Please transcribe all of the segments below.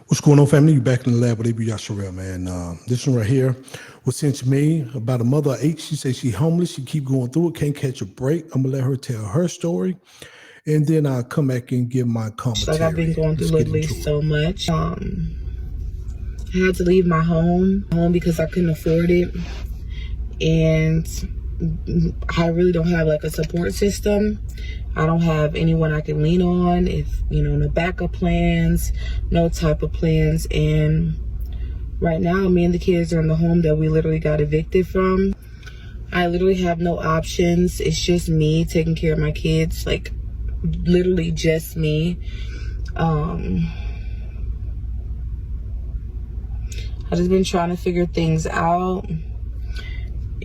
What's going on, family? You back in the lab with AB Yasharel, man. This one right here was sent to me about a mother of 8. She says she's homeless. She keep going through it, can't catch a break. I'm going to let her tell her story, and then I'll come back and give my commentary. Like, I've been going through literally so much. I had to leave my home because I couldn't afford it. And I really don't have like a support system. I don't have anyone I can lean on. No backup plans, no type of plans. And right now, me and the kids are in the home that we literally got evicted from. I literally have no options. It's just me taking care of my kids, like literally just me. I just been trying to figure things out,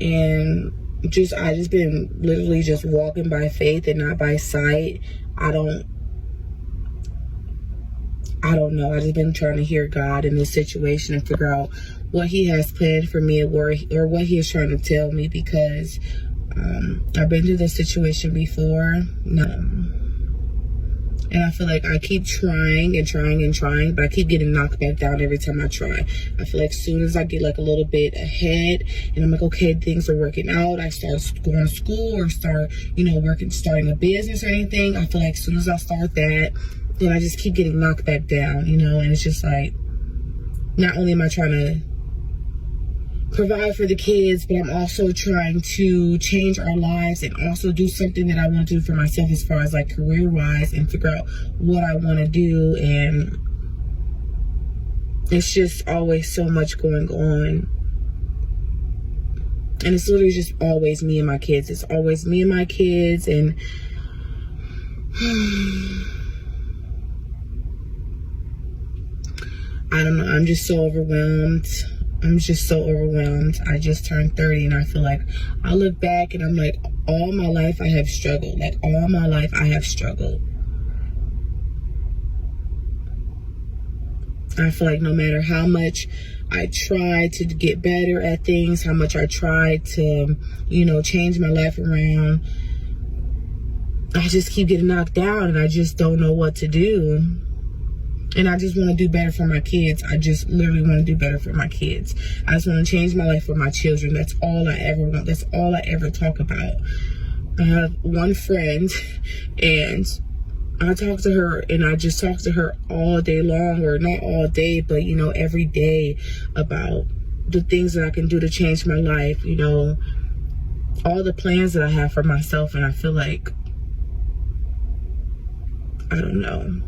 and I just been literally just walking by faith and not by sight. I don't know. I just been trying to hear God in this situation and figure out what He has planned for me or what He is trying to tell me, because I've been through this situation before. And I feel like I keep trying and trying and trying, but I keep getting knocked back down every time I try. I feel like as soon as I get like a little bit ahead and I'm like, okay, things are working out, I start going to school or start, starting a business or anything. I feel like as soon as I start that, then I just keep getting knocked back down, and it's just like, not only am I trying to provide for the kids, but I'm also trying to change our lives and also do something that I want to do for myself as far as like career-wise, and figure out what I want to do. And it's just always so much going on. And it's literally just always me and my kids. It's always me and my kids. And I don't know. I'm just so overwhelmed. I just turned 30, and I feel like I look back and I'm like, all my life I have struggled. I feel like no matter how much I try to get better at things, how much I try to, change my life around, I just keep getting knocked down, and I just don't know what to do. And I just want to do better for my kids. I just literally want to do better for my kids. I just want to change my life for my children. That's all I ever want. That's all I ever talk about. I have one friend, and I talk to her, and I just talk to her all day long, or not all day, but, every day, about the things that I can do to change my life, all the plans that I have for myself. And I feel like, I don't know.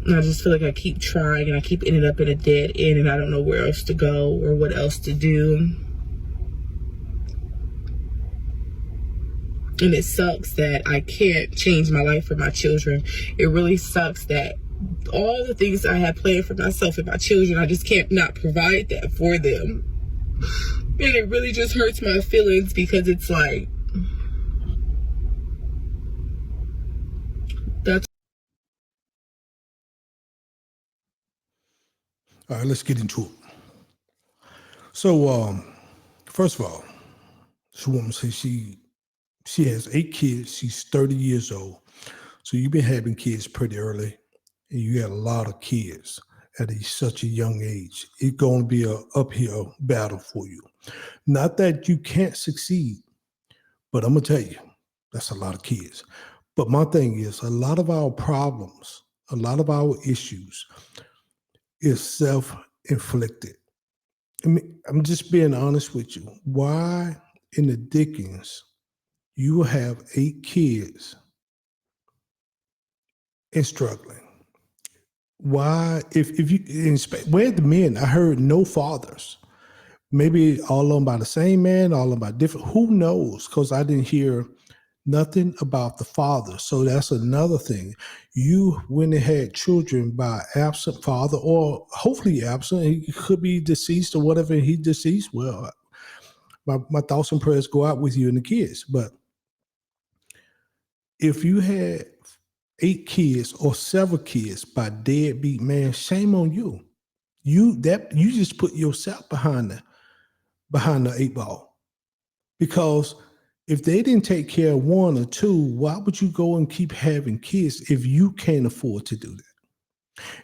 I just feel like I keep trying, and I keep ending up in a dead end, and I don't know where else to go or what else to do. And it sucks that I can't change my life for my children. It really sucks that all the things I have planned for myself and my children, I just can't not provide that for them. And it really just hurts my feelings, because it's like, that's... All right, let's get into it. So, first of all, this woman says she has 8 kids. She's 30 years old. So you've been having kids pretty early, and you got a lot of kids at such a young age. It's going to be an uphill battle for you. Not that you can't succeed, but I'm going to tell you, that's a lot of kids. But my thing is, a lot of our problems, a lot of our issues is self-inflicted. I mean, I'm just being honest with you. Why in the dickens you have 8 kids and struggling? Why, if you, where the men? I heard no fathers. Maybe all of them by the same man, all of them by different, who knows? Because I didn't hear nothing about the father. So that's another thing. You went and had children by absent father, or hopefully absent. He could be deceased or whatever. He deceased. Well, my thoughts and prayers go out with you and the kids. But if you had 8 kids or several kids by deadbeat man, shame on you. You just put yourself behind the 8 ball. Because if they didn't take care of 1 or 2, why would you go and keep having kids if you can't afford to do that?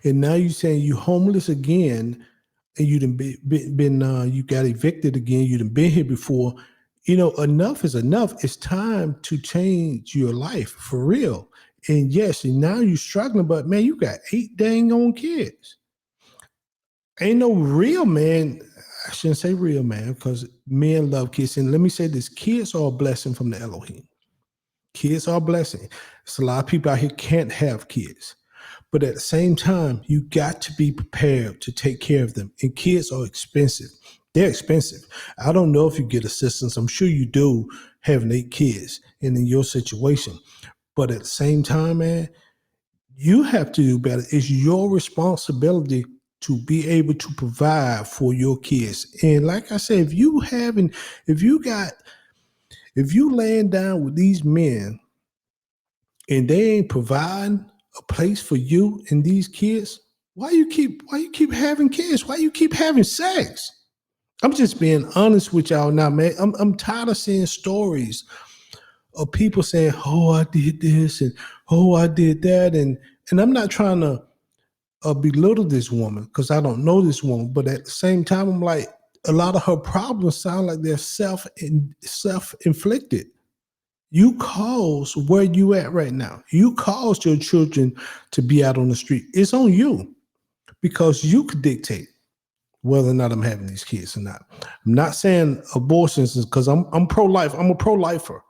And now you saying you homeless again, and you done you got evicted again. You done been here before. Enough is enough. It's time to change your life for real. And yes, and now you're struggling, but man, you got 8 dang on kids. Ain't no real man. I shouldn't say real man because men love kids. And let me say this: kids are a blessing from the Elohim. Kids are a blessing. There's a lot of people out here can't have kids. But at the same time, you got to be prepared to take care of them. And kids are expensive. They're expensive. I don't know if you get assistance. I'm sure you do, having 8 kids and in your situation. But at the same time, man, you have to do better. It's your responsibility to be able to provide for your kids. And like I said, if you laying down with these men and they ain't providing a place for you and these kids, why you keep having kids? Why you keep having sex? I'm just being honest with y'all now, man. I'm tired of seeing stories of people saying, "Oh, I did this," and "Oh, I did that," and I'm not trying to belittle this woman because I don't know this woman, but at the same time, I'm like, a lot of her problems sound like they're self-inflicted. You caused where you at right now. You caused your children to be out on the street. It's on you because you could dictate whether or not I'm having these kids or not. I'm not saying abortions because I'm pro-life. I'm a pro-lifer.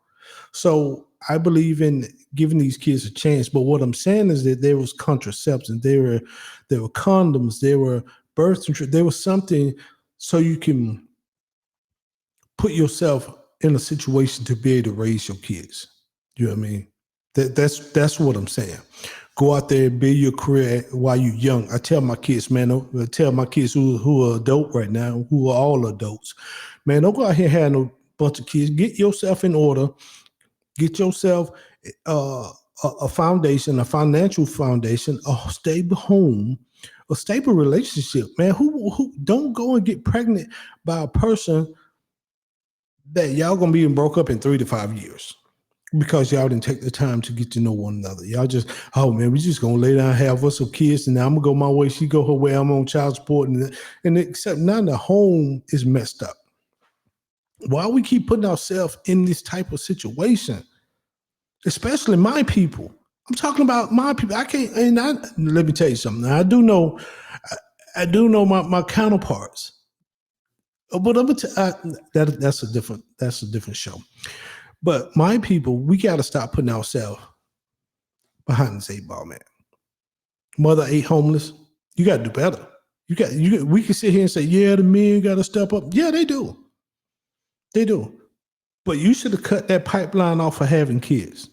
So I believe in giving these kids a chance. But what I'm saying is that there was contraception, there were condoms, there were birth control, there was something so you can put yourself in a situation to be able to raise your kids. You know what I mean? That's what I'm saying. Go out there and build your career while you're young. I tell my kids, man, I tell my kids who are adult right now, who are all adults, man, don't go out here and have no bunch of kids. Get yourself in order. Get yourself a foundation, a financial foundation, a stable home, a stable relationship, man. Who don't go and get pregnant by a person that y'all gonna be broke up in 3 to 5 years because y'all didn't take the time to get to know one another. Y'all just, oh man, we just gonna lay down, have us some kids, and now I'm gonna go my way, she go her way, I'm on child support, and except now the home is messed up. Why we keep putting ourselves in this type of situation? Especially my people. I'm talking about my people. I can't, let me tell you something. I do know my counterparts. But that's a different show. But my people, we got to stop putting ourselves behind this 8-ball, man. Mother 8 homeless. You got to do better. We can sit here and say, yeah, the men got to step up. Yeah, they do. They do. But you should have cut that pipeline off for having kids.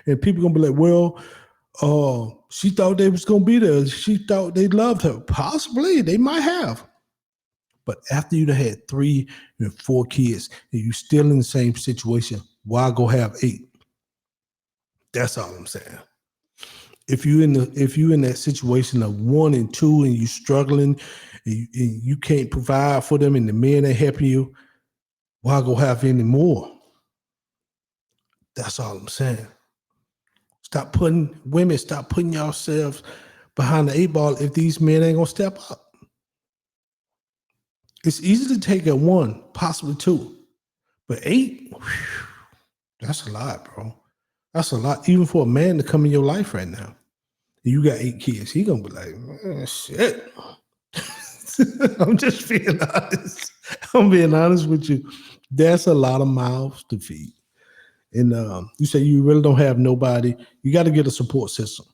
And people going to be like, well, she thought they was going to be there. She thought they loved her. Possibly. They might have. But after you had 3 and 4 kids and you still in the same situation, why go have 8? That's all I'm saying. If you in that situation of 1 and 2 and you struggling and you can't provide for them and the men ain't helping you, why go have any more? That's all I'm saying. Stop putting yourselves behind the 8-ball if these men ain't gonna step up. It's easy to take at 1, possibly 2, but 8, whew, that's a lot, bro. That's a lot, even for a man to come in your life right now. You got 8 kids, he gonna be like, shit. I'm just being honest. I'm being honest with you. That's a lot of mouths to feed. And you say you really don't have nobody. You got to get a support system.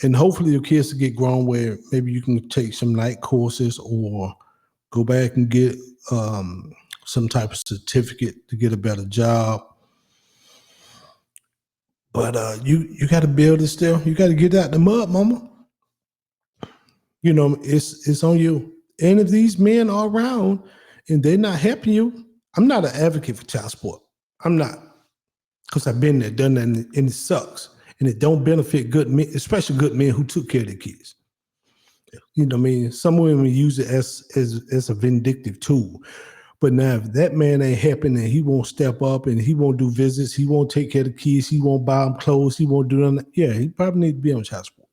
And hopefully your kids will get grown where maybe you can take some night courses or go back and get some type of certificate to get a better job. But you got to build it still. You got to get out the mud, mama. You know, it's on you. And if these men are around and they're not helping you, I'm not an advocate for child support. I'm not. Because I've been there, done that, and it sucks. And it don't benefit good men, especially good men who took care of their kids. You know what I mean? Some women use it as a vindictive tool. But now if that man ain't helping and he won't step up and he won't do visits, he won't take care of the kids, he won't buy them clothes, he won't do nothing. Yeah, he probably need to be on child support.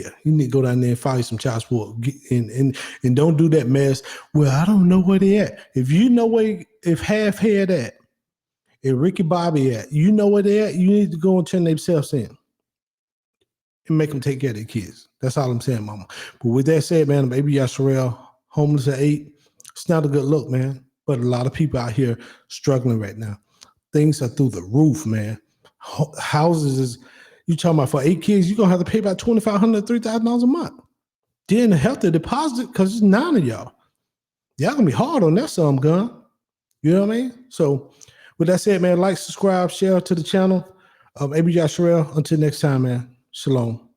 Yeah, you need to go down there and file you some child support, and don't do that mess. Well, I don't know where they at. If you know where, if half head at, and Ricky Bobby at, you know where they at. You need to go and turn themselves in and make them take care of their kids. That's all I'm saying, Mama. But with that said, man, baby Yasharel, homeless at 8, it's not a good look, man. But a lot of people out here struggling right now. Things are through the roof, man. Houses is, you talking about for 8 kids, you're going to have to pay about $2,500, $3,000 a month. Then the healthy deposit, because it's 9 of y'all. Y'all going to be hard on that some gun. You know what I mean? So with that said, man, like, subscribe, share to the channel. AB Yasharel. Until next time, man. Shalom.